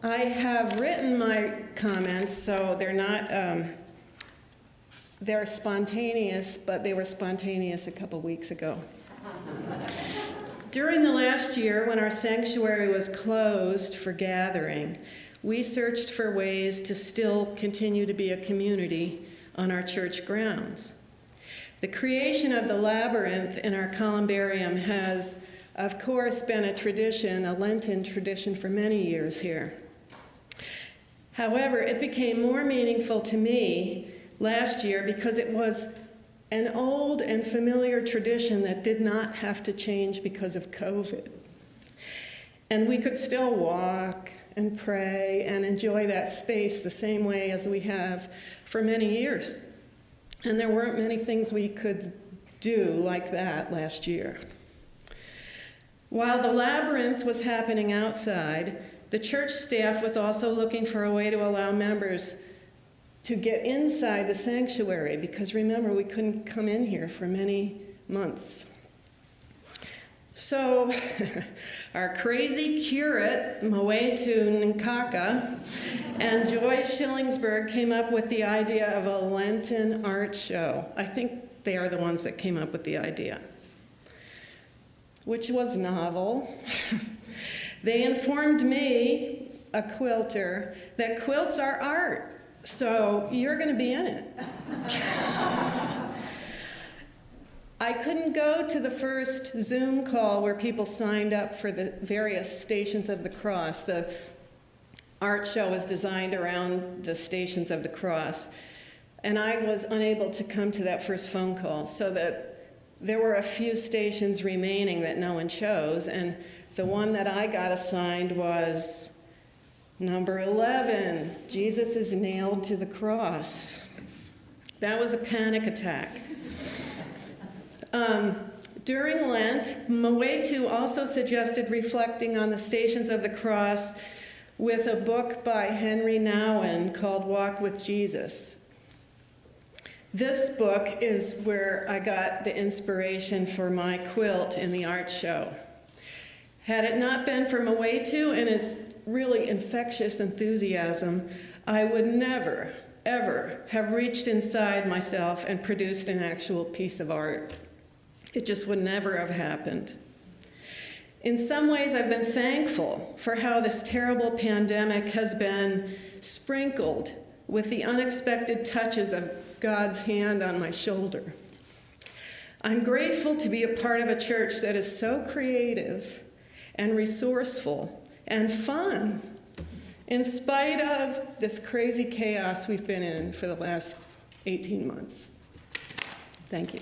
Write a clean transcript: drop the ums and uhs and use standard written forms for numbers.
I have written my comments, so they're not, they're spontaneous, but they were spontaneous a couple weeks ago. During the last year, when our sanctuary was closed for gathering, we searched for ways to still continue to be a community on our church grounds. The creation of the labyrinth in our columbarium has, of course, been a tradition, a Lenten tradition for many years here. However, it became more meaningful to me last year because it was an old and familiar tradition that did not have to change because of COVID. And we could still walk and pray and enjoy that space the same way as we have for many years. And there weren't many things we could do like that last year. While the labyrinth was happening outside, the church staff was also looking for a way to allow members to get inside the sanctuary, because remember, we couldn't come in here for many months. So our crazy curate, Moetu Nkaka, and Joy Schillingsberg came up with the idea of a Lenten art show. I think they are the ones that came up with the idea, which was novel. They informed me, a quilter, that quilts are art, so you're going to be in it. I couldn't go to the first Zoom call where people signed up for the various Stations of the Cross. The art show was designed around the Stations of the Cross, and I was unable to come to that first phone call, so that there were a few stations remaining that no one chose, and the one that I got assigned was number 11, Jesus is nailed to the cross. That was a panic attack. During Lent, Moetu also suggested reflecting on the Stations of the Cross with a book by Henry Nouwen called Walk with Jesus. This book is where I got the inspiration for my quilt in the art show. Had it not been for Moetu and his really infectious enthusiasm, I would never, ever have reached inside myself and produced an actual piece of art. It just would never have happened. In some ways, I've been thankful for how this terrible pandemic has been sprinkled with the unexpected touches of God's hand on my shoulder. I'm grateful to be a part of a church that is so creative and resourceful and fun, in spite of this crazy chaos we've been in for the last 18 months. Thank you.